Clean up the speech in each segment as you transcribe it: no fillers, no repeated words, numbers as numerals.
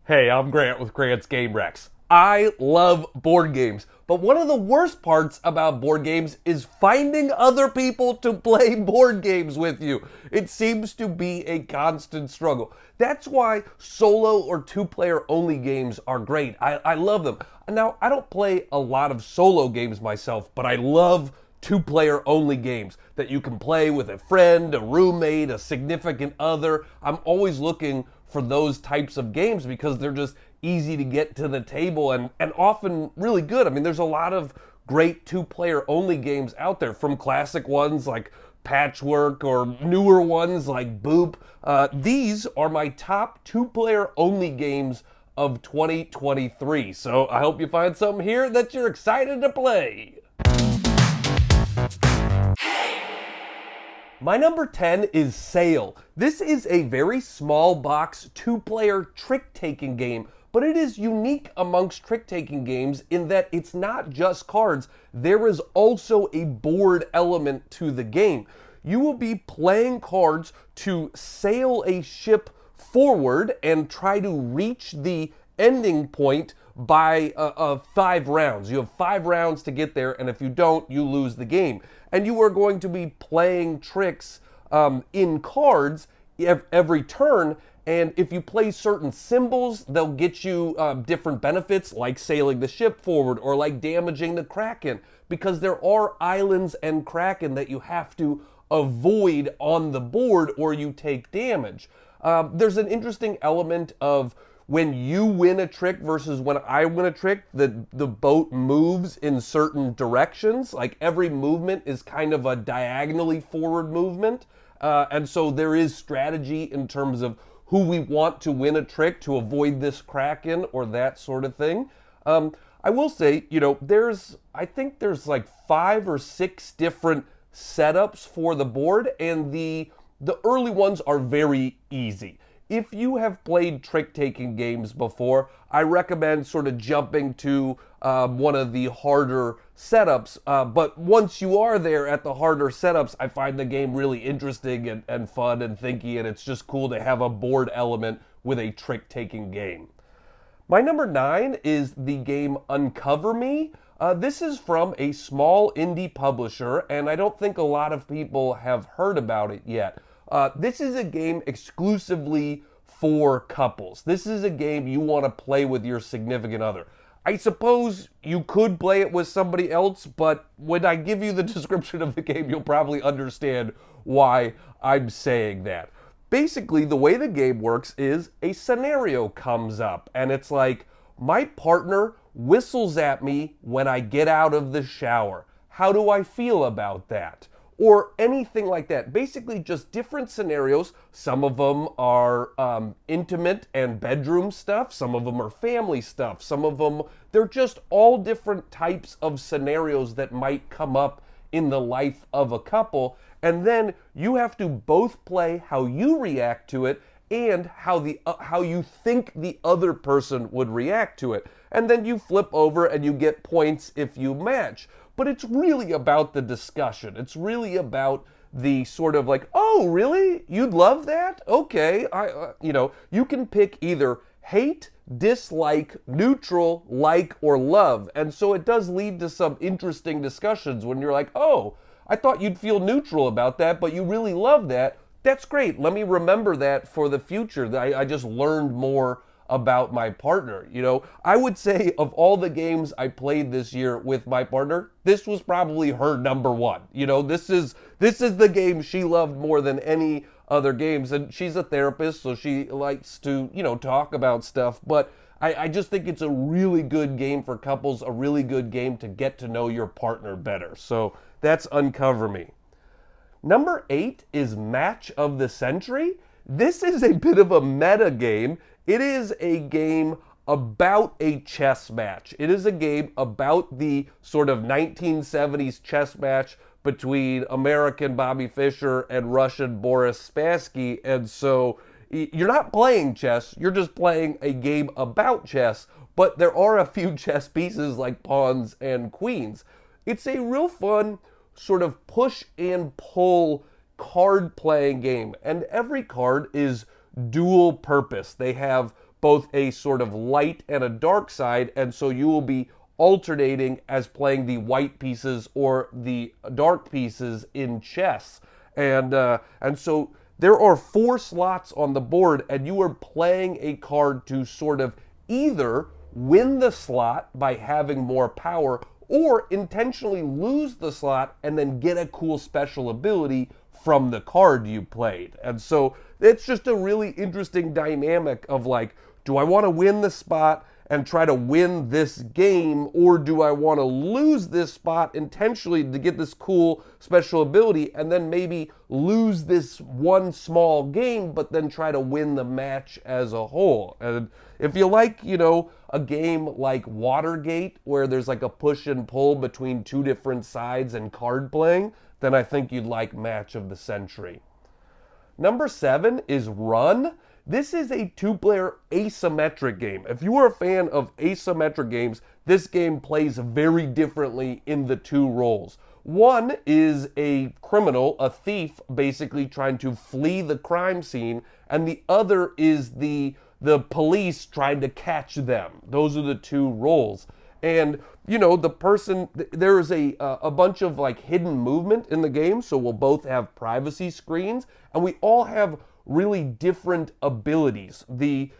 Hey, I'm Grant with Grant's Game Rex. I love board games, but one of the worst parts about board games is finding other people to play board games with you. It seems to be a constant struggle. That's why solo or two-player only games are great. I love them. Now, I don't play a lot of solo games myself, but I love two-player only games that you can play with a friend, a roommate, a significant other. I'm always looking for those types of games because they're just easy to get to the table and often really good. I mean, there's a lot of great two-player only games out there, from classic ones like Patchwork or newer ones like Boop. These are my top two-player only games of 2023. So I hope you find something here that you're excited to play. My number 10 is Sail. This is a very small box two-player trick-taking game, but it is unique amongst trick-taking games in that it's not just cards. There is also a board element to the game. You will be playing cards to sail a ship forward and try to reach the ending point by 5 rounds. You have 5 rounds to get there, and if you don't, you lose the game. And you are going to be playing tricks in cards every turn. And if you play certain symbols, they'll get you different benefits, like sailing the ship forward or like damaging the Kraken, because there are islands and Kraken that you have to avoid on the board or you take damage. There's an interesting element of when you win a trick versus when I win a trick, the boat moves in certain directions. Like every movement is kind of a diagonally forward movement. And so there is strategy in terms of who we want to win a trick to avoid this Kraken or that sort of thing. I will say, I think there's like 5 or 6 different setups for the board, and the early ones are very easy. If you have played trick-taking games before, I recommend sort of jumping to one of the harder setups. But once you are there at the harder setups, I find the game really interesting and fun and thinky, and it's just cool to have a board element with a trick-taking game. My number 9 is the game Uncover Me. This is from a small indie publisher, and I don't think a lot of people have heard about it yet. This is a game exclusively for couples. This is a game you want to play with your significant other. I suppose you could play it with somebody else, but when I give you the description of the game, you'll probably understand why I'm saying that. Basically, the way the game works is a scenario comes up, and it's like, my partner whistles at me when I get out of the shower. How do I feel about that? Or anything like that. Basically, just different scenarios. Some of them are intimate and bedroom stuff. Some of them are family stuff. Some of them, they're just all different types of scenarios that might come up in the life of a couple. And then you have to both play how you react to it and how you think the other person would react to it. And then you flip over and you get points if you match. But it's really about the discussion. It's really about the sort of like, oh, really? You'd love that? Okay. You can pick either hate, dislike, neutral, like, or love. And so it does lead to some interesting discussions when you're like, oh, I thought you'd feel neutral about that, but you really love that. That's great. Let me remember that for the future. I just learned more about my partner. I would say of all the games I played this year with my partner, this was probably her number one. This is the game she loved more than any other games. And she's a therapist, so she likes to, talk about stuff. But I just think it's a really good game for couples, a really good game to get to know your partner better. So that's Uncover Me. Number 8 is Match of the Century. This is a bit of a meta game. It is a game about a chess match. It is a game about the sort of 1970s chess match between American Bobby Fischer and Russian Boris Spassky. And so you're not playing chess, you're just playing a game about chess, but there are a few chess pieces like pawns and queens. It's a real fun sort of push and pull card playing game, and every card is dual purpose. They have both a sort of light and a dark side, and so you will be alternating as playing the white pieces or the dark pieces in chess. And so there are 4 slots on the board, and you are playing a card to sort of either win the slot by having more power or intentionally lose the slot and then get a cool special ability from the card you played. And so it's just a really interesting dynamic of like, do I want to win the spot and try to win this game, or do I want to lose this spot intentionally to get this cool special ability and then maybe lose this one small game but then try to win the match as a whole? And if you like, a game like Watergate where there's like a push and pull between 2 different sides and card playing, then I think you'd like Match of the Century. Number 7 is Run. This is a 2-player asymmetric game. If you are a fan of asymmetric games, this game plays very differently in the 2 roles. One is a criminal, a thief, basically trying to flee the crime scene, and the other is the police trying to catch them. Those are the 2 roles. And, the person, there is a bunch of like hidden movement in the game, so we'll both have privacy screens, and we all have really different abilities. The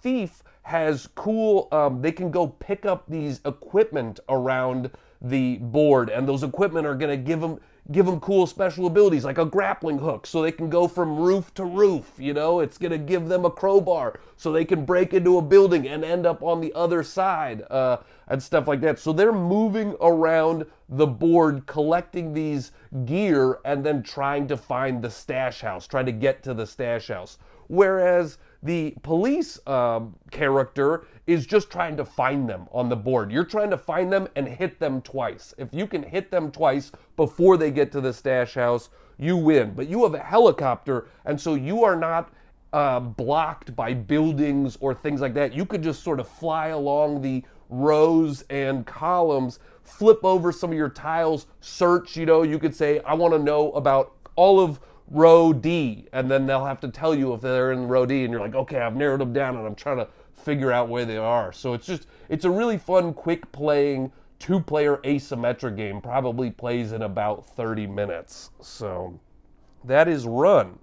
thief has cool, they can go pick up these equipment around the board, and those equipment are going to give them cool special abilities like a grappling hook so they can go from roof to roof. It's going to give them a crowbar so they can break into a building and end up on the other side, and stuff like that. So they're moving around the board collecting these gear and then trying to find the stash house, trying to get to the stash house. Whereas the police character is just trying to find them on the board. You're trying to find them and hit them twice. If you can hit them twice before they get to the stash house, you win. But you have a helicopter, and so you are not blocked by buildings or things like that. You could just sort of fly along the rows and columns, flip over some of your tiles, search, you could say, I want to know about all of row D, and then they'll have to tell you if they're in row D, and you're like, okay, I've narrowed them down and I'm trying to figure out where they are. So it's a really fun, quick playing 2-player asymmetric game. Probably plays in about 30 minutes. So that is Run.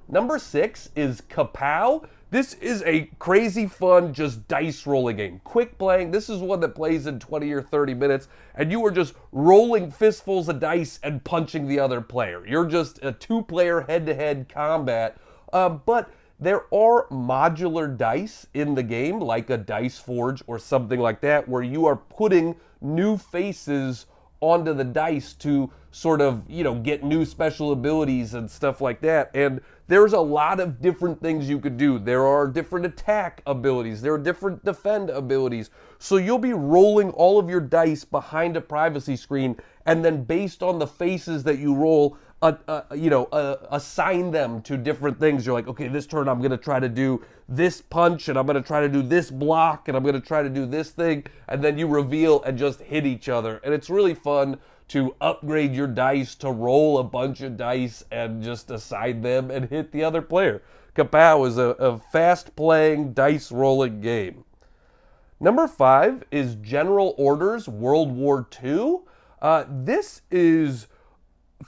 Number 6 is Kapow. This is a crazy fun, just dice rolling game. Quick playing. This is one that plays in 20 or 30 minutes, and you are just rolling fistfuls of dice and punching the other player. You're just a 2-player head-to-head combat. But there are modular dice in the game, like a Dice Forge or something like that, where you are putting new faces onto the dice to sort of, get new special abilities and stuff like that. And there's a lot of different things you could do. There are different attack abilities. There are different defend abilities. So you'll be rolling all of your dice behind a privacy screen, and then based on the faces that you roll, assign them to different things. You're like, okay, this turn I'm going to try to do this punch, and I'm going to try to do this block, and I'm going to try to do this thing, and then you reveal and just hit each other. And it's really fun to upgrade your dice, to roll a bunch of dice and just assign them and hit the other player. Kapow is a fast-playing, dice-rolling game. Number 5 is General Orders World War II. This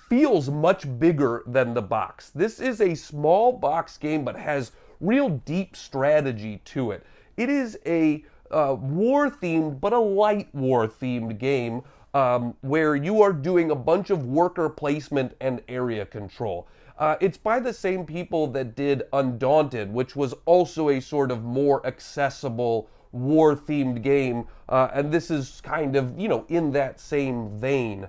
feels much bigger than the box. This is a small box game but has real deep strategy to it. It is a war-themed but a light war-themed game where you are doing a bunch of worker placement and area control. It's by the same people that did Undaunted, which was also a sort of more accessible war-themed game, and this is kind of, in that same vein.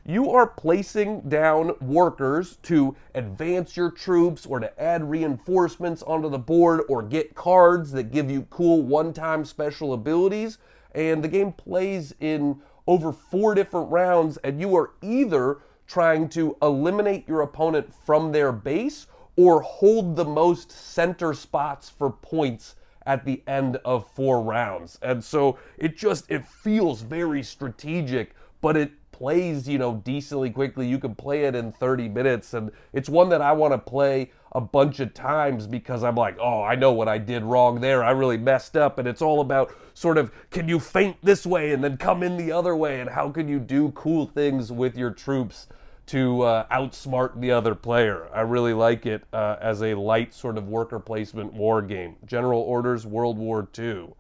You are placing down workers to advance your troops or to add reinforcements onto the board or get cards that give you cool one-time special abilities, and the game plays in over 4 different rounds, and you are either trying to eliminate your opponent from their base or hold the most center spots for points at the end of 4 rounds. And so it feels very strategic, but it plays, decently quickly. You can play it in 30 minutes, and it's one that I want to play a bunch of times because I'm like, oh, I know what I did wrong there. I really messed up, and it's all about sort of, can you feint this way and then come in the other way, and how can you do cool things with your troops to outsmart the other player. I really like it as a light sort of worker placement war game. General Orders World War II.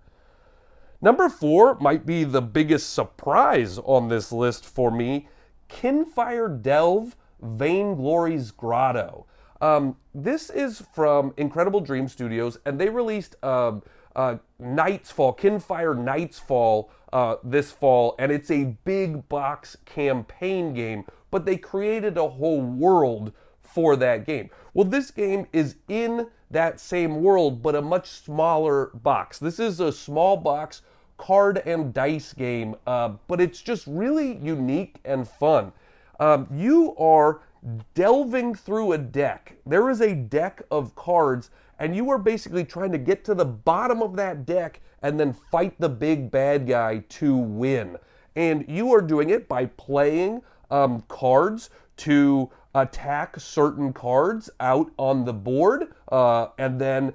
Number 4 might be the biggest surprise on this list for me. Kinfire Delve Vainglory's Grotto. This is from Incredible Dream Studios, and they released Night's Fall, Kinfire Night's Fall this fall, and it's a big box campaign game, but they created a whole world for that game. Well, this game is in that same world, but a much smaller box. This is a small box card and dice game, but it's just really unique and fun. You are delving through a deck. There is a deck of cards, and you are basically trying to get to the bottom of that deck and then fight the big bad guy to win. And you are doing it by playing cards to attack certain cards out on the board, and then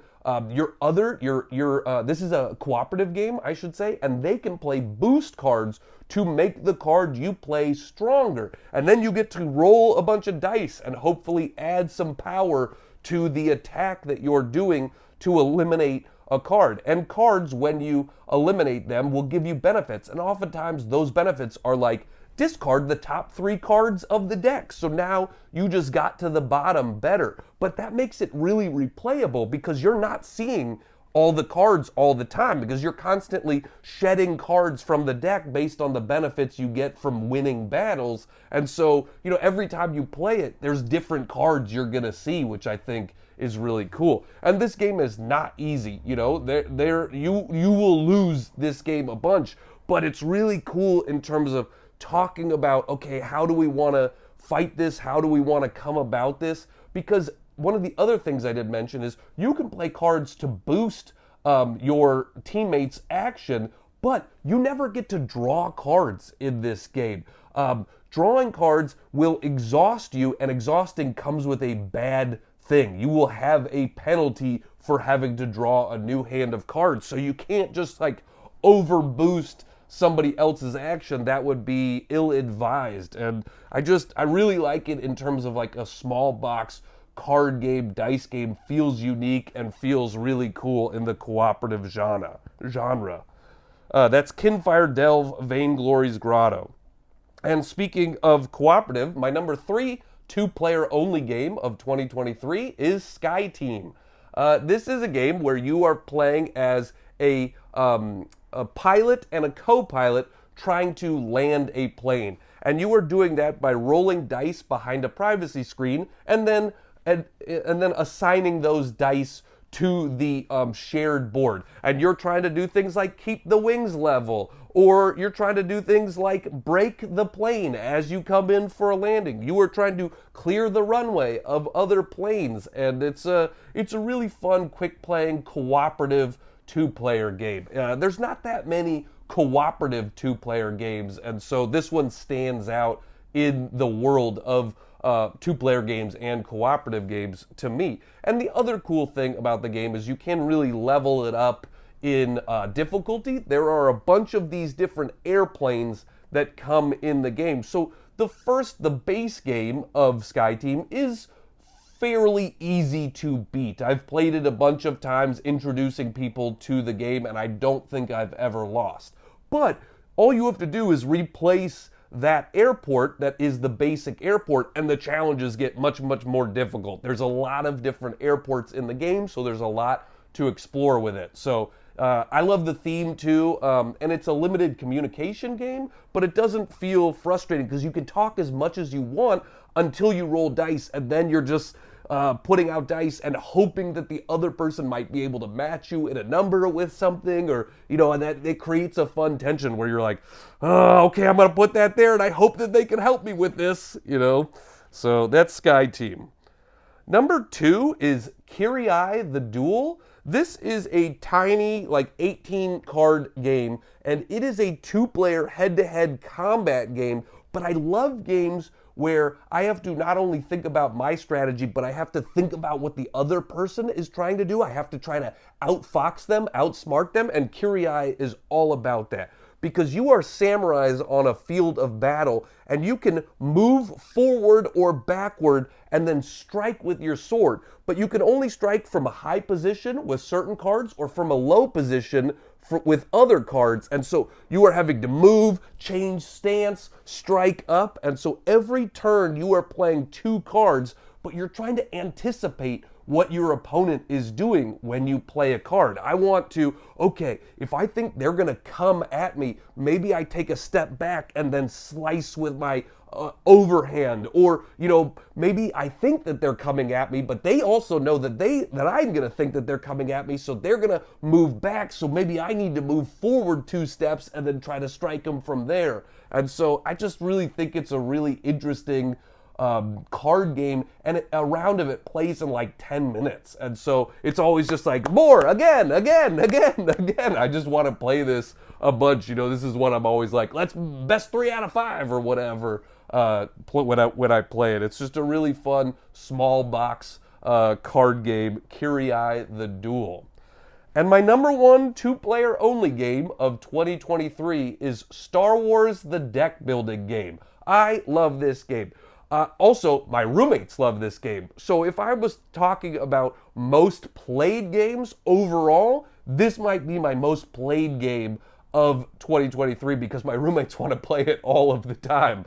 this is a cooperative game, I should say, and they can play boost cards to make the card you play stronger. And then you get to roll a bunch of dice and hopefully add some power to the attack that you're doing to eliminate a card. And cards, when you eliminate them, will give you benefits. And oftentimes those benefits are like, discard the top 3 cards of the deck. So now you just got to the bottom better. But that makes it really replayable because you're not seeing all the cards all the time because you're constantly shedding cards from the deck based on the benefits you get from winning battles. And so, every time you play it, there's different cards you're going to see, which I think is really cool. And this game is not easy, you will lose this game a bunch, but it's really cool in terms of talking about, okay, how do we want to fight this? How do we want to come about this? Because one of the other things I did mention is you can play cards to boost your teammates' action, but you never get to draw cards in this game. Drawing cards will exhaust you, and exhausting comes with a bad thing. You will have a penalty for having to draw a new hand of cards, so you can't just overboost somebody else's action. That would be ill-advised. And I really like it in terms of a small box card game, dice game. Feels unique and feels really cool in the cooperative genre. That's Kinfire Delve Vainglory's Grotto. And speaking of cooperative, my number 3 2-player only game of 2023 is SkyTeam. This is a game where you are playing as a pilot and a co-pilot trying to land a plane. And you are doing that by rolling dice behind a privacy screen and then assigning those dice to the shared board. And you're trying to do things like keep the wings level, or you're trying to do things like break the plane as you come in for a landing. You are trying to clear the runway of other planes, and it's a really fun, quick-playing, cooperative 2-player game. There's not that many cooperative 2-player games, and so this one stands out in the world of 2-player games and cooperative games to me. And the other cool thing about the game is you can really level it up in difficulty. There are a bunch of these different airplanes that come in the game. So the base game of SkyTeam is fairly easy to beat. I've played it a bunch of times introducing people to the game, and I don't think I've ever lost. But all you have to do is replace that airport that is the basic airport, and the challenges get much, much more difficult. There's a lot of different airports in the game, so there's a lot to explore with it. So I love the theme too, and it's a limited communication game, but it doesn't feel frustrating because you can talk as much as you want until you roll dice, and then you're just putting out dice and hoping that the other person might be able to match you in a number with something, or and that it creates a fun tension where you're like, oh, okay, I'm gonna put that there, and I hope that they can help me with this, So that's SkyTeam. Number 2 is Kirai the Duel. This is a tiny, 18-card game, and it is a 2-player head-to-head combat game, But I love games where I have to not only think about my strategy, but I have to think about what the other person is trying to do. I have to try to outfox them, outsmart them, and Kyriai is all about that. Because you are samurais on a field of battle, and you can move forward or backward and then strike with your sword. But you can only strike from a high position with certain cards or from a low position with other cards. And so you are having to move, change stance, strike up. And so every turn you are playing two cards, but you're trying to anticipate what your opponent is doing when you play a card. I want to, okay, if I think they're going to come at me, maybe I take a step back and then slice with my overhand, or maybe I think that they're coming at me, but they also know that I'm going to think that they're coming at me, so they're going to move back, so maybe I need to move forward 2 steps and then try to strike them from there. And so I just really think it's a really interesting card game, and a round of it plays in like 10 minutes. And so it's always just like, more, again. I just want to play this a bunch. This is what I'm always like, let's best 3 out of 5 or whatever when I play it. It's just a really fun small box card game, Kyriai the Duel. And my number 1 2-player only game of 2023 is Star Wars the Deck Building Game. I love this game. Also, my roommates love this game. So if I was talking about most played games overall, this might be my most played game of 2023 because my roommates want to play it all of the time.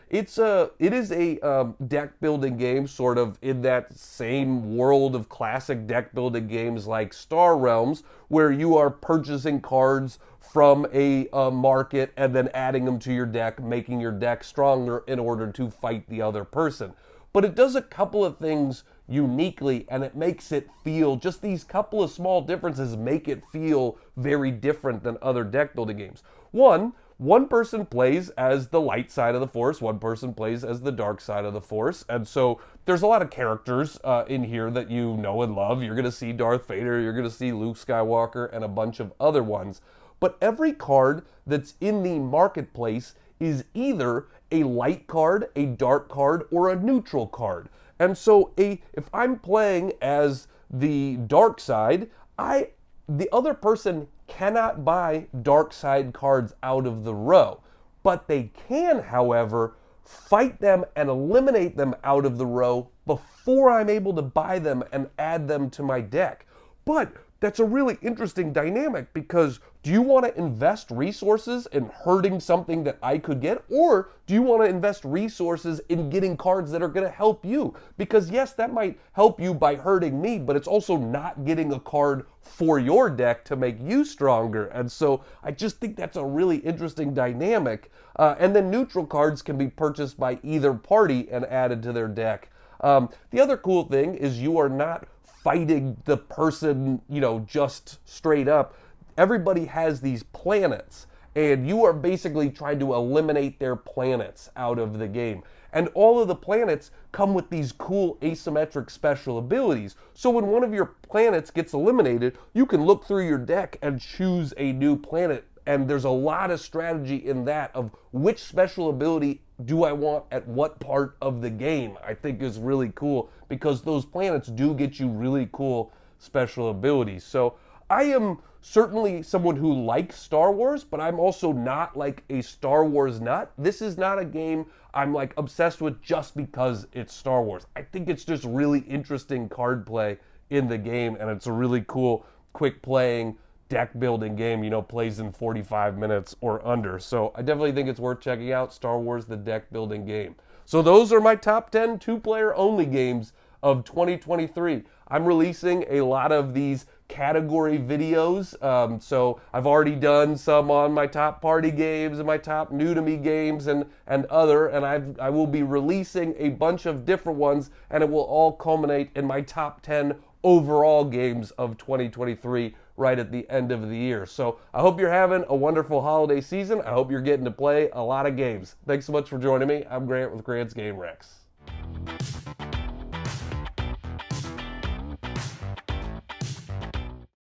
It is a deck building game, sort of in that same world of classic deck building games like Star Realms, where you are purchasing cards from a market and then adding them to your deck, making your deck stronger in order to fight the other person. But it does a couple of things uniquely, and it makes it feel, just these couple of small differences make it feel very different than other deck building games. One person plays as the light side of the Force, one person plays as the dark side of the Force, and so there's a lot of characters in here that you know and love. You're going to see Darth Vader, you're going to see Luke Skywalker, and a bunch of other ones. But every card that's in the marketplace is either a light card, a dark card, or a neutral card. And so if I'm playing as the dark side, the other person cannot buy dark side cards out of the row. But they can, however, fight them and eliminate them out of the row before I'm able to buy them and add them to my deck. But that's a really interesting dynamic, because do you want to invest resources in hurting something that I could get, or do you want to invest resources in getting cards that are going to help you? Because yes, that might help you by hurting me, but it's also not getting a card for your deck to make you stronger. And so I just think that's a really interesting dynamic. And then neutral cards can be purchased by either party and added to their deck. The other cool thing is you are not fighting the person, just straight up. Everybody has these planets, and you are basically trying to eliminate their planets out of the game. And all of the planets come with these cool asymmetric special abilities. So when one of your planets gets eliminated, you can look through your deck and choose a new planet. And there's a lot of strategy in that of which special ability do I want at what part of the game. I think is really cool, because those planets do get you really cool special abilities. So I am certainly someone who likes Star Wars, but I'm also not like a Star Wars nut. This is not a game I'm like obsessed with just because it's Star Wars. I think it's just really interesting card play in the game, and it's a really cool, quick playing deck building game, plays in 45 minutes or under. So I definitely think it's worth checking out, Star Wars the Deck Building Game. So those are my top 10 2-player only games of 2023. I'm releasing a lot of these category videos. So I've already done some on my top party games and my top new to me games and other, and I will be releasing a bunch of different ones, and it will all culminate in my top 10 overall games of 2023 right at the end of the year. So I hope you're having a wonderful holiday season. I hope you're getting to play a lot of games. Thanks so much for joining me. I'm Grant with Grant's Game Rex.